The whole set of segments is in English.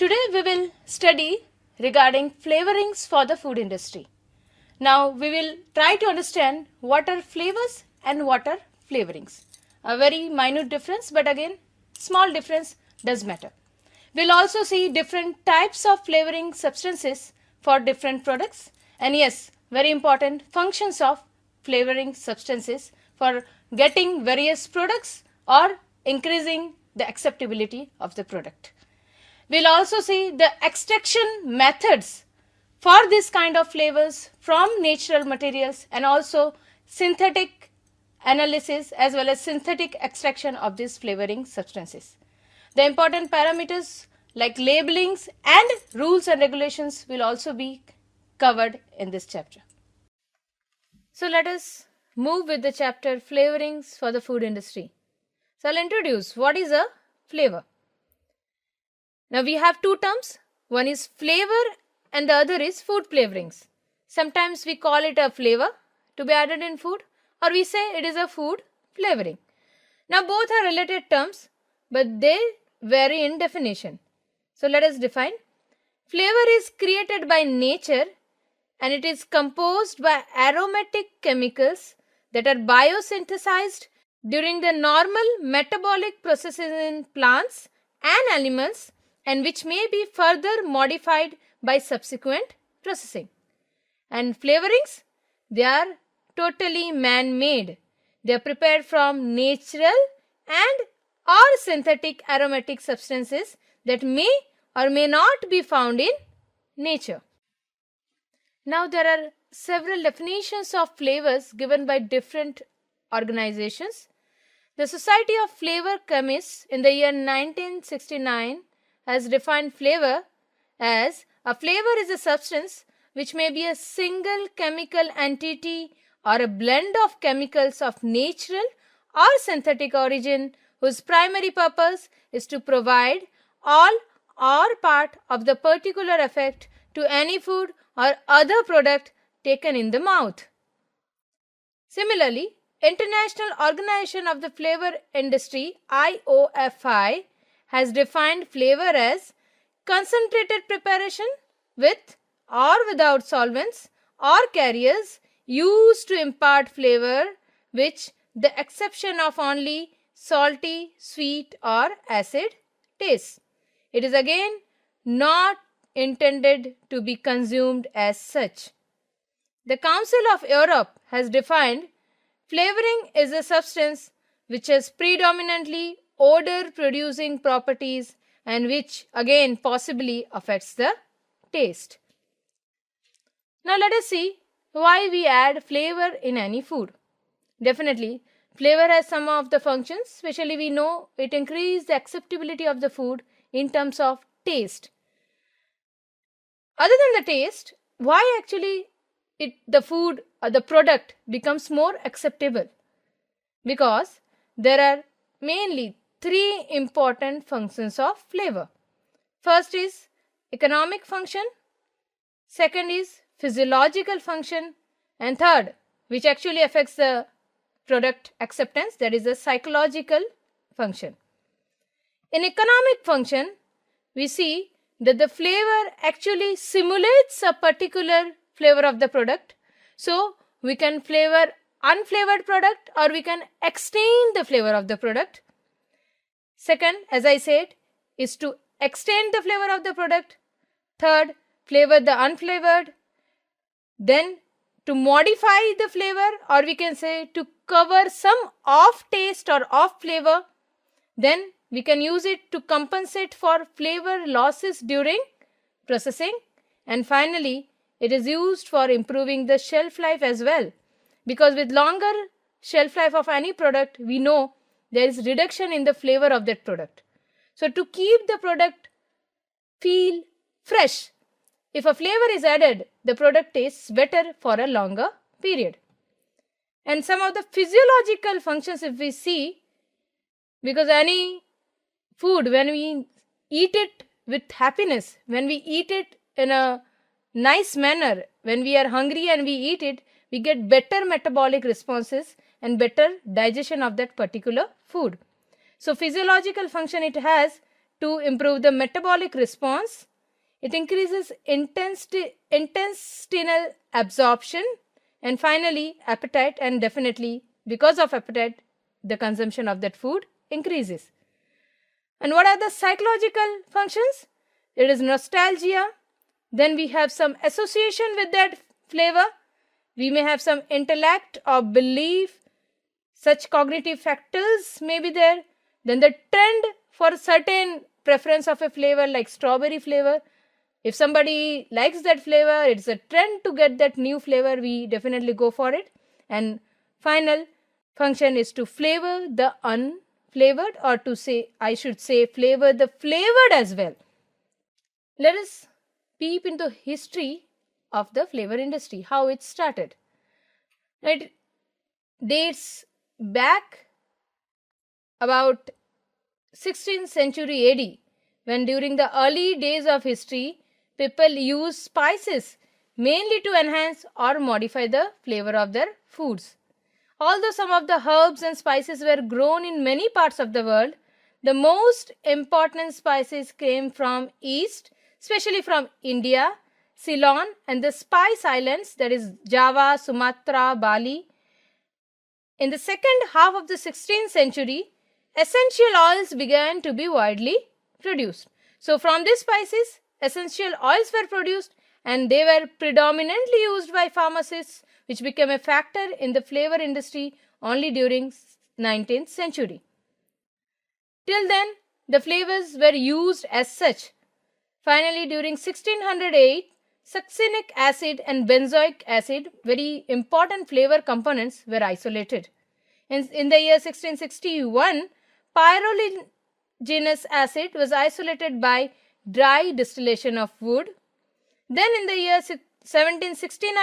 Today we will study regarding flavorings for the food industry. Now we will try to understand what are flavors and what are flavorings. A very minute difference, but again small difference does matter. We'll also see different types of flavoring substances for different products, and yes, very important functions of flavoring substances for getting various products or increasing the acceptability of the product. We'll also see the extraction methods for this kind of flavors from natural materials and also synthetic analysis as well as synthetic extraction of these flavoring substances. The important parameters like labelings and rules and regulations will also be covered in this chapter. So let us move with the chapter flavorings for the food industry. So I'll introduce what is a flavor. Now we have two terms, one is flavor and the other is food flavorings. Sometimes we call it a flavor to be added in food, or we say it is a food flavoring. Now both are related terms, but they vary in definition. So let us define. Flavor is created by nature and it is composed by aromatic chemicals that are biosynthesized during the normal metabolic processes in plants and animals, and which may be further modified by subsequent processing. And flavorings, they are totally man-made. They are prepared from natural and or synthetic aromatic substances that may or may not be found in nature. Now there are several definitions of flavors given by different organizations. The Society of Flavor Chemists in the year 1969 has defined flavor as a flavor is a substance which may be a single chemical entity or a blend of chemicals of natural or synthetic origin whose primary purpose is to provide all or part of the particular effect to any food or other product taken in the mouth. Similarly, International Organization of the Flavor Industry IOFI has defined flavor as concentrated preparation with or without solvents or carriers used to impart flavor, which the exception of only salty, sweet or acid taste. It is again not intended to be consumed as such. The Council of Europe has defined flavoring is a substance which has predominantly odor producing properties and which again possibly affects the taste. Now let us see why we add flavor in any food. Definitely, flavor has some of the functions, especially we know it increases the acceptability of the food in terms of taste. Other than the taste, why actually the food or the product becomes more acceptable? Because there are mainly three important functions of flavor. First is economic function, second is physiological function, and third, which actually affects the product acceptance, that is the psychological function. In economic function, we see that the flavor actually simulates a particular flavor of the product. So we can flavor unflavored product or we can extend the flavor of the product. Second, as I said, is to extend the flavor of the product. Third, flavor the unflavored. Then to modify the flavor, or we can say to cover some off taste or off flavor. Then we can use it to compensate for flavor losses during processing. And finally, it is used for improving the shelf life as well. Because with longer shelf life of any product, we know there is reduction in the flavor of that product. So to keep the product feel fresh, if a flavor is added, the product tastes better for a longer period. And some of the physiological functions if we see, because any food, when we eat it with happiness, when we eat it in a nice manner, when we are hungry and we eat it, we get better metabolic responses and better digestion of that particular food. So physiological function it has to improve the metabolic response. It increases intestinal absorption, and finally appetite, and definitely because of appetite the consumption of that food increases. And what are the psychological functions? It is nostalgia. Then we have some association with that flavor. We may have some intellect or belief. Such cognitive factors may be there. Then the trend for certain preference of a flavor like strawberry flavor. If somebody likes that flavor, it's a trend to get that new flavor, we definitely go for it. And final function is to flavor the unflavored, or to say, I should say, flavor the flavored as well. Let us peep into history of the flavor industry, how it started. It dates back about 16th century AD, when during the early days of history, people used spices mainly to enhance or modify the flavor of their foods. Although some of the herbs and spices were grown in many parts of the world, the most important spices came from East, especially from India, Ceylon and the Spice Islands, that is Java, Sumatra, Bali. In the second half of the 16th century, essential oils began to be widely produced. So from these spices, essential oils were produced, and they were predominantly used by pharmacists, which became a factor in the flavor industry only during 19th century. Till then, the flavors were used as such. Finally, during 1608, succinic acid and benzoic acid, very important flavor components, were isolated. In the year 1661, pyroligneous acid was isolated by dry distillation of wood. Then in the year 1769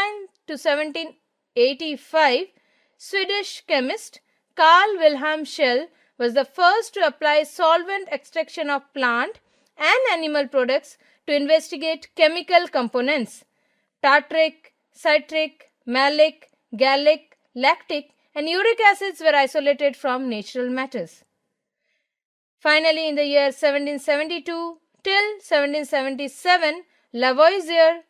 to 1785, Swedish chemist Carl Wilhelm Schell was the first to apply solvent extraction of plant and animal products to investigate chemical components. Tartaric, citric, malic, gallic, lactic and uric acids were isolated from natural matters. Finally, in the year 1772 till 1777, Lavoisier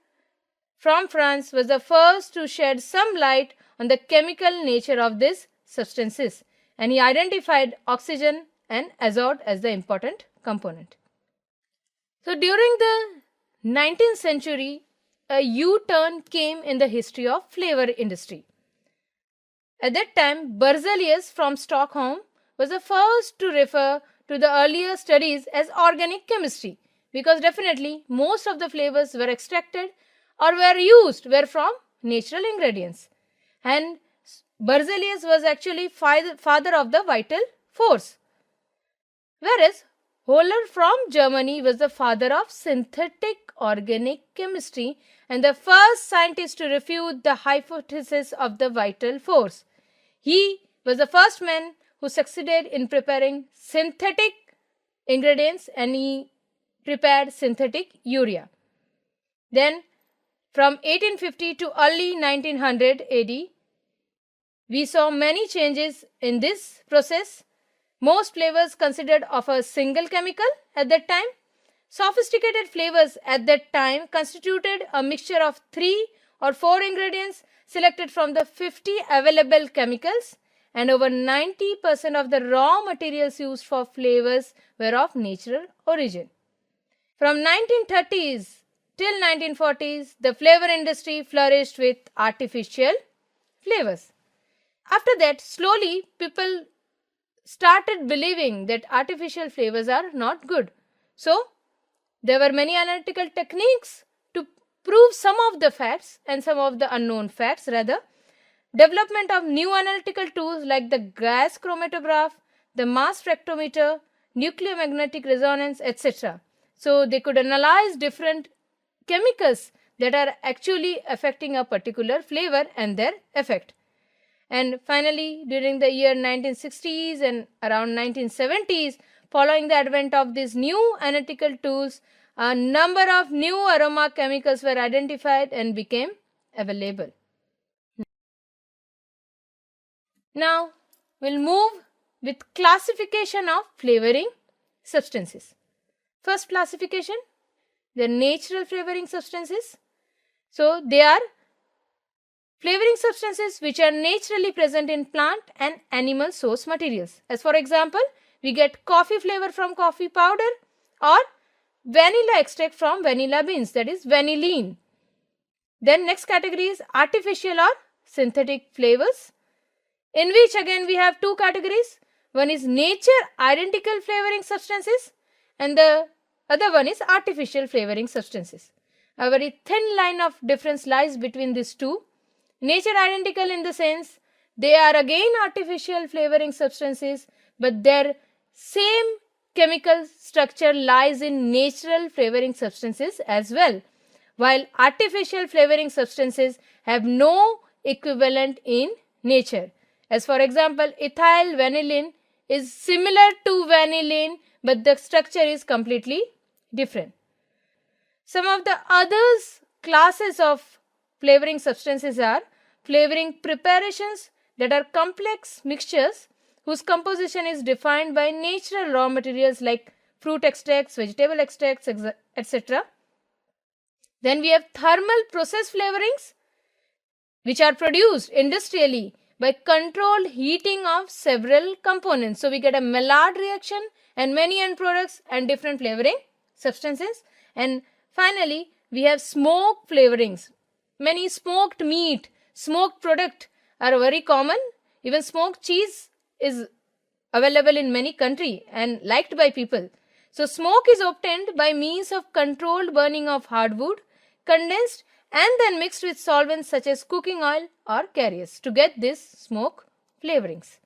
from France was the first to shed some light on the chemical nature of these substances, and he identified oxygen and azote as the important component. So during the 19th century, a U-turn came in the history of flavor industry. At that time, Berzelius from Stockholm was the first to refer to the earlier studies as organic chemistry, because definitely most of the flavors were extracted or were from natural ingredients. And Berzelius was actually father of the vital force, whereas Holler from Germany was the father of synthetic organic chemistry and the first scientist to refute the hypothesis of the vital force. He was the first man who succeeded in preparing synthetic ingredients, and he prepared synthetic urea. Then from 1850 to early 1900 AD, we saw many changes in this process. Most flavors considered of a single chemical at that time. Sophisticated flavors at that time constituted a mixture of 3 or 4 ingredients selected from the 50 available chemicals, and over 90% of the raw materials used for flavors were of natural origin. From 1930s till 1940s, the flavor industry flourished with artificial flavors. After that, slowly people started believing that artificial flavors are not good. So, there were many analytical techniques to prove some of the facts and some of the unknown facts rather. Development of new analytical tools like the gas chromatograph, the mass spectrometer, nuclear magnetic resonance, etc. So, they could analyze different chemicals that are actually affecting a particular flavor and their effect. And finally, during the year 1960s and around 1970s, following the advent of these new analytical tools, a number of new aroma chemicals were identified and became available. Now, we'll move with classification of flavoring substances. First classification, the natural flavoring substances. So they are flavoring substances which are naturally present in plant and animal source materials. As for example, we get coffee flavor from coffee powder or vanilla extract from vanilla beans, that is vanillin. Then next category is artificial or synthetic flavors, in which again we have two categories. One is nature identical flavoring substances and the other one is artificial flavoring substances. A very thin line of difference lies between these two. Nature identical in the sense they are again artificial flavoring substances, but their same chemical structure lies in natural flavoring substances as well, while artificial flavoring substances have no equivalent in nature. As for example, ethyl vanillin is similar to vanillin, but the structure is completely different. Some of the others classes of flavoring substances are flavoring preparations that are complex mixtures whose composition is defined by natural raw materials like fruit extracts, vegetable extracts, etc. Then we have thermal process flavorings which are produced industrially by controlled heating of several components. So we get a Maillard reaction and many end products and different flavoring substances. And finally, we have smoke flavorings. Many smoked meat, smoked product are very common. Even smoked cheese is available in many countries and liked by people. So smoke is obtained by means of controlled burning of hardwood, condensed and then mixed with solvents such as cooking oil or carriers to get this smoke flavorings.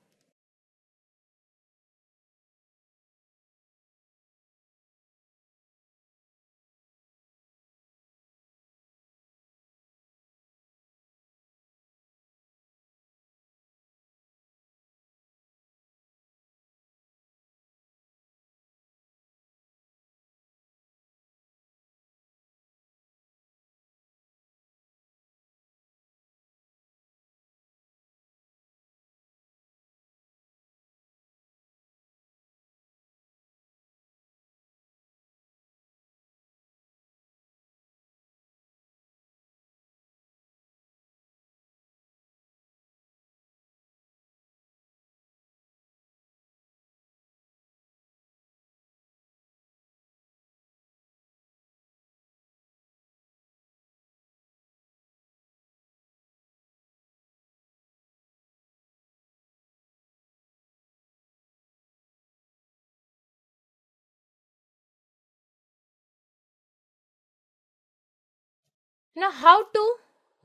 Now, how to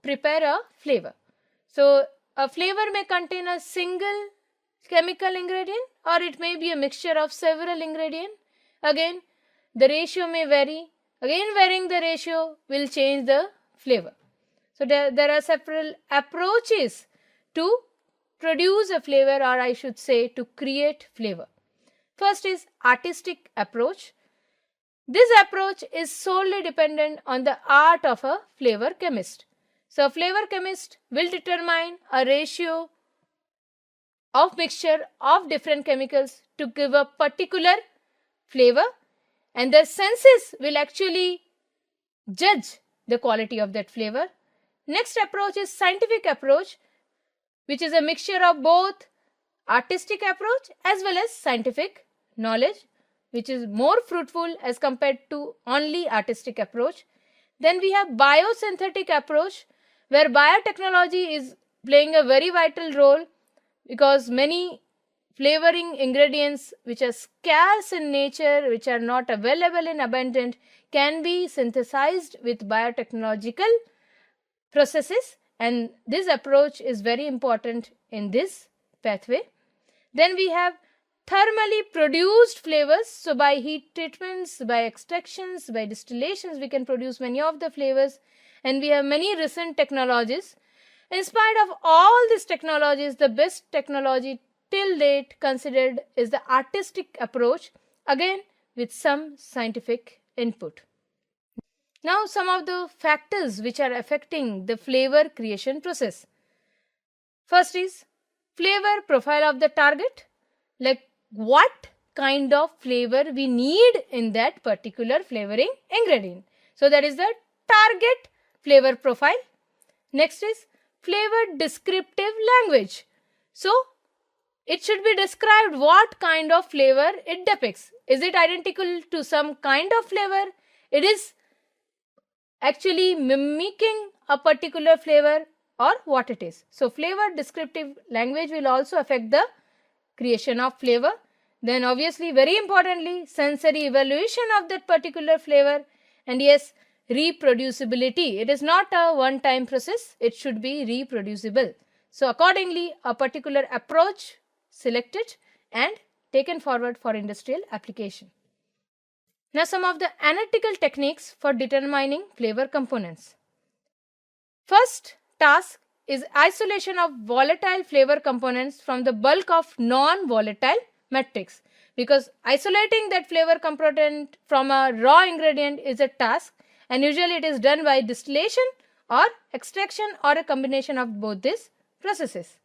prepare a flavor? So, a flavor may contain a single chemical ingredient or it may be a mixture of several ingredients. Again, the ratio may vary. Again, varying the ratio will change the flavor. So, there are several approaches to produce a flavor, or I should say to create flavor. First is artistic approach. This approach is solely dependent on the art of a flavor chemist. So, a flavor chemist will determine a ratio of mixture of different chemicals to give a particular flavor, and the senses will actually judge the quality of that flavor. Next approach is scientific approach, which is a mixture of both artistic approach as well as scientific knowledge, which is more fruitful as compared to only artistic approach. Then we have biosynthetic approach, where biotechnology is playing a very vital role because many flavoring ingredients which are scarce in nature, which are not available in abundance, can be synthesized with biotechnological processes, and this approach is very important in this pathway. Then we have thermally produced flavors. So, by heat treatments, by extractions, by distillations, we can produce many of the flavors, and we have many recent technologies. In spite of all these technologies, the best technology till date considered is the artistic approach, again with some scientific input. Now, some of the factors which are affecting the flavor creation process. First is flavor profile of the target, like what kind of flavor we need in that particular flavoring ingredient. So that is the target flavor profile. Next is flavor descriptive language. So it should be described what kind of flavor it depicts. Is it identical to some kind of flavor? It is actually mimicking a particular flavor, or what it is. So flavor descriptive language will also affect the creation of flavor. Then obviously, very importantly, sensory evaluation of that particular flavor, and yes, reproducibility. It is not a one-time process, it should be reproducible. So accordingly, a particular approach selected and taken forward for industrial application. Now some of the analytical techniques for determining flavor components. First task is isolation of volatile flavor components from the bulk of non-volatile matrix, because isolating that flavor component from a raw ingredient is a task, and usually it is done by distillation or extraction or a combination of both these processes.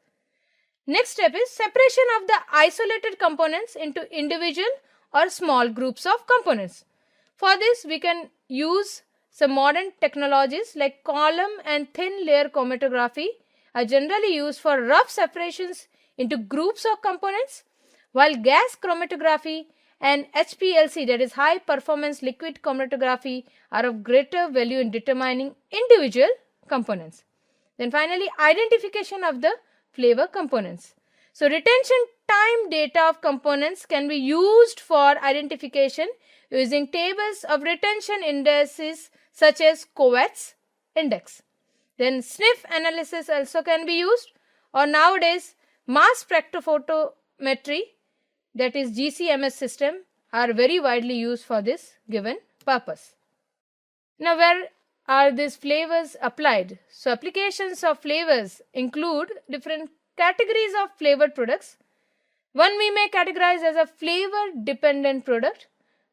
Next step is separation of the isolated components into individual or small groups of components. For this, we can use some modern technologies like column and thin layer chromatography are generally used for rough separations into groups of components, while gas chromatography and HPLC, that is high performance liquid chromatography, are of greater value in determining individual components. Then finally, identification of the flavor components. So retention time data of components can be used for identification using tables of retention indices such as Coates index. Then sniff analysis also can be used, or nowadays mass spectrophotometry, that is GCMS system, are very widely used for this given purpose. Now where are these flavors applied? So applications of flavors include different categories of flavored products. One we may categorize as a flavor dependent product.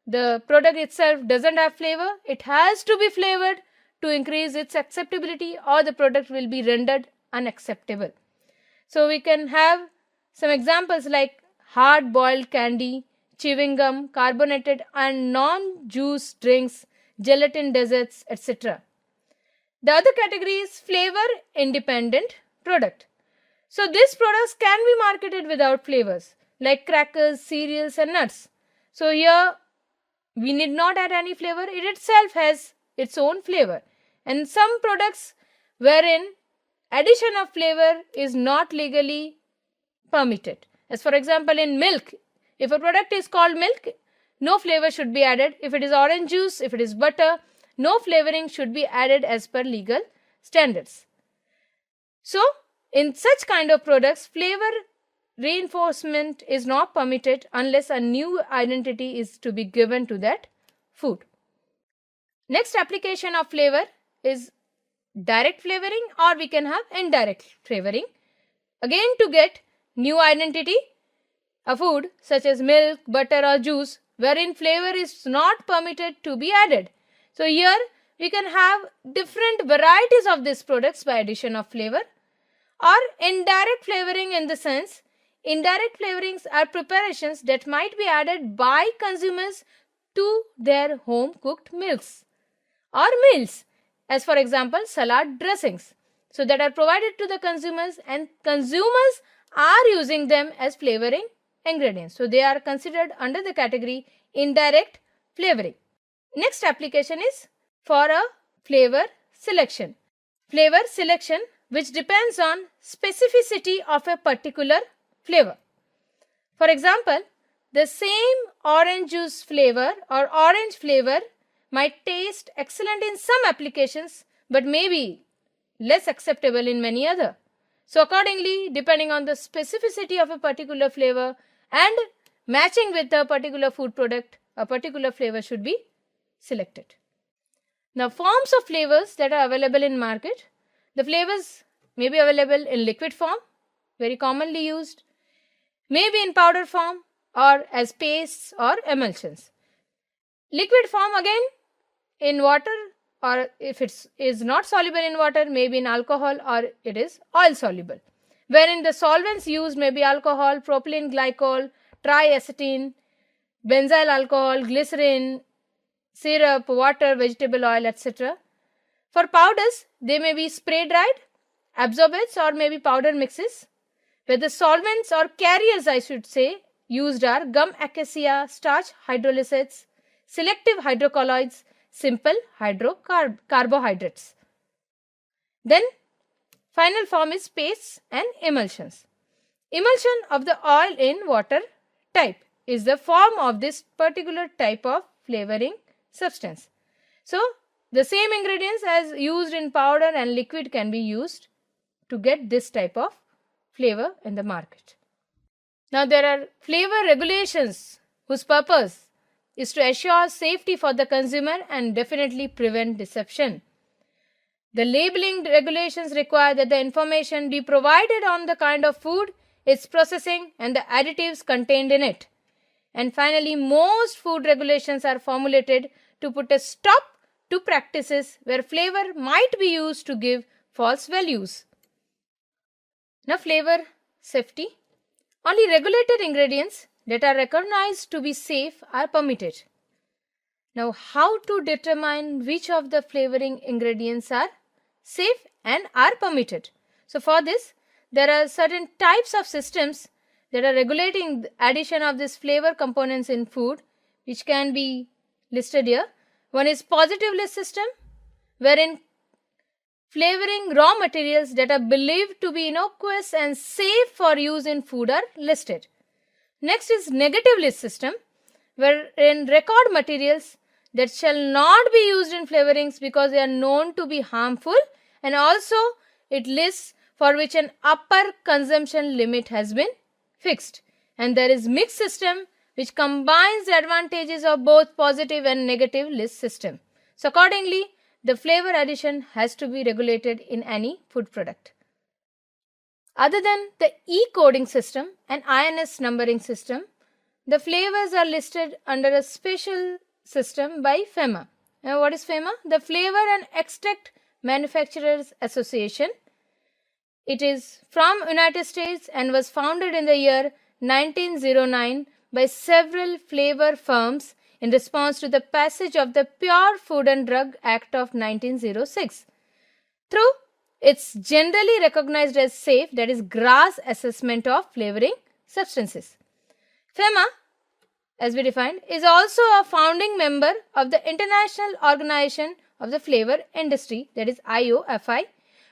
The product itself doesn't have flavor, it has to be flavored to increase its acceptability, or the product will be rendered unacceptable. So we can have some examples like hard boiled candy, chewing gum, carbonated and non-juice drinks, gelatin desserts, etc. The other category is flavor independent product. So these products can be marketed without flavors like crackers, cereals and nuts. So here we need not add any flavor, it itself has its own flavor. And some products wherein addition of flavor is not legally permitted. As for example, in milk, if a product is called milk, no flavor should be added. If it is orange juice, if it is butter, no flavoring should be added as per legal standards. So in such kind of products, flavor reinforcement is not permitted unless a new identity is to be given to that food. Next application of flavor is direct flavoring, or we can have indirect flavoring. Again, to get new identity, a food such as milk, butter or juice wherein flavor is not permitted to be added. So here we can have different varieties of these products by addition of flavor. Or indirect flavoring, in the sense, indirect flavorings are preparations that might be added by consumers to their home cooked meals or meals, as for example salad dressings, so that are provided to the consumers and consumers are using them as flavoring ingredients. So they are considered under the category indirect flavoring. Next application is for a flavor selection. Flavor selection which depends on specificity of a particular flavor. For example, the same orange juice flavor or orange flavor might taste excellent in some applications but may be less acceptable in many other. So accordingly, depending on the specificity of a particular flavor and matching with a particular food product, a particular flavor should be selected. Now, forms of flavors that are available in market. The flavors may be available in liquid form, very commonly used, may be in powder form or as pastes or emulsions. Liquid form again in water, or if it is not soluble in water, may be in alcohol or it is oil soluble, wherein the solvents used may be alcohol, propylene glycol, triacetylene, benzyl alcohol, glycerin, syrup, water, vegetable oil, etc. For powders, they may be spray dried, absorbents or maybe powder mixes, where the solvents or carriers, I should say, used are gum acacia, starch hydrolysates, selective hydrocolloids, simple carbohydrates. Then final form is pastes and emulsions. Emulsion of the oil in water type is the form of this particular type of flavoring substance. So, the same ingredients as used in powder and liquid can be used to get this type of flavor in the market. Now, there are flavor regulations whose purpose is to assure safety for the consumer and definitely prevent deception. The labeling regulations require that the information be provided on the kind of food, its processing, and the additives contained in it. And finally, most food regulations are formulated to put a stop to practices where flavor might be used to give false values. Now, flavor safety. Only regulated ingredients that are recognized to be safe are permitted. Now, how to determine which of the flavoring ingredients are safe and are permitted? So, for this, there are certain types of systems that are regulating the addition of these flavor components in food, which can be listed here. One is positive list system, wherein flavoring raw materials that are believed to be innocuous and safe for use in food are listed. Next is negative list system, wherein record materials that shall not be used in flavorings because they are known to be harmful, and also it lists for which an upper consumption limit has been fixed. And there is mixed system, which combines the advantages of both positive and negative list system. So accordingly, the flavor addition has to be regulated in any food product. Other than the E-coding system and INS numbering system, the flavors are listed under a special system by FEMA. Now, what is FEMA? The Flavor and Extract Manufacturers Association. It is from United States and was founded in the year 1909 by several flavor firms in response to the passage of the Pure Food and Drug Act of 1906. Through it's generally recognized as safe, that is GRAS assessment of flavoring substances. FEMA, as we defined, is also a founding member of the International Organization of the Flavor Industry, that is IOFI,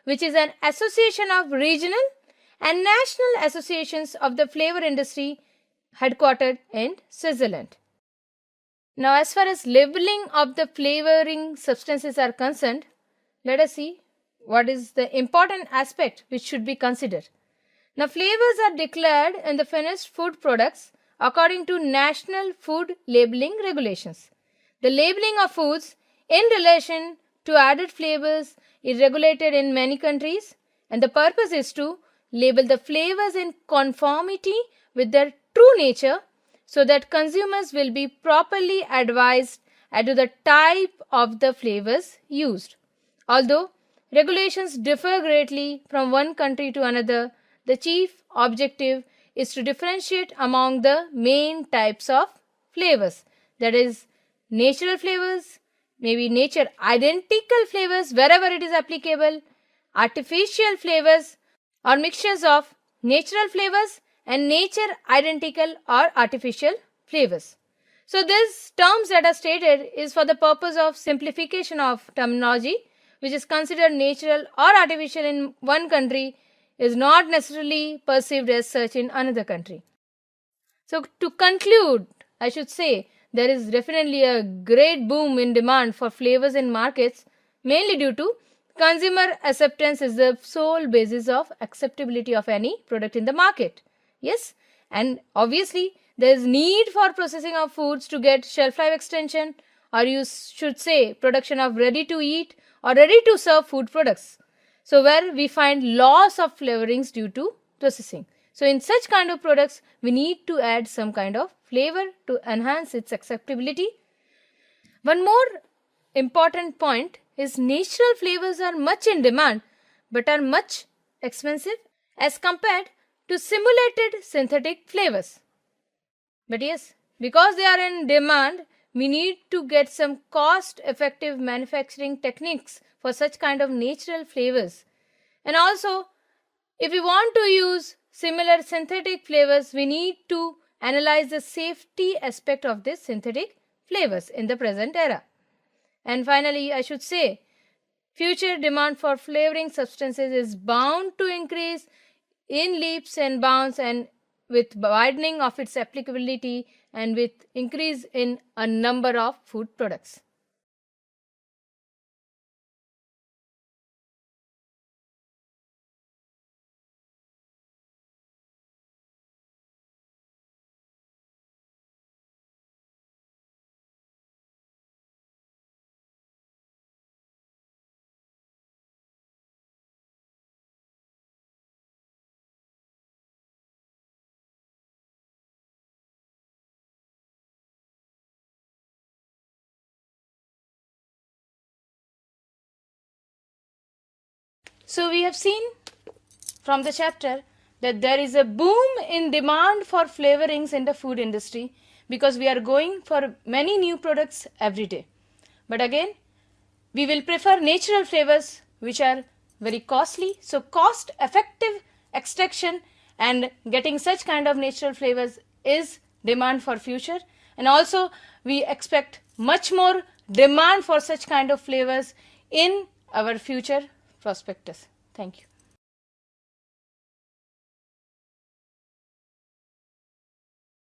which is an association of regional and national associations of the flavor industry headquartered in Switzerland. Now, as far as labeling of the flavoring substances are concerned, let us see what is the important aspect which should be considered. Now, flavors are declared in the finished food products according to national food labeling regulations. The labeling of foods in relation to added flavors is regulated in many countries, and the purpose is to label the flavors in conformity with their true nature so that consumers will be properly advised as to the type of the flavors used. Although regulations differ greatly from one country to another, the chief objective is to differentiate among the main types of flavors, that is natural flavors, maybe nature identical flavors wherever it is applicable, artificial flavors or mixtures of natural flavors and nature identical or artificial flavors. So these terms that are stated is for the purpose of simplification of terminology, which is considered natural or artificial in one country is not necessarily perceived as such in another country. So to conclude, I should say there is definitely a great boom in demand for flavors in markets, mainly due to consumer acceptance is the sole basis of acceptability of any product in the market. Yes, and obviously there is need for processing of foods to get shelf life extension, or you should say production of ready to eat or ready to serve food products. So where we find loss of flavorings due to processing. So in such kind of products, we need to add some kind of flavor to enhance its acceptability. One more important point is natural flavors are much in demand but are much expensive as compared to simulated synthetic flavors. But yes, because they are in demand, we need to get some cost-effective manufacturing techniques for such kind of natural flavors. And also, if we want to use similar synthetic flavors, we need to analyze the safety aspect of this synthetic flavors in the present era. And finally, I should say, future demand for flavoring substances is bound to increase in leaps and bounds, and with widening of its applicability and with increase in a number of food products. So we have seen from the chapter that there is a boom in demand for flavorings in the food industry because we are going for many new products every day. But again, we will prefer natural flavors which are very costly. So cost effective extraction and getting such kind of natural flavors is demand for future, and also we expect much more demand for such kind of flavors in our future prospectus. Thank you.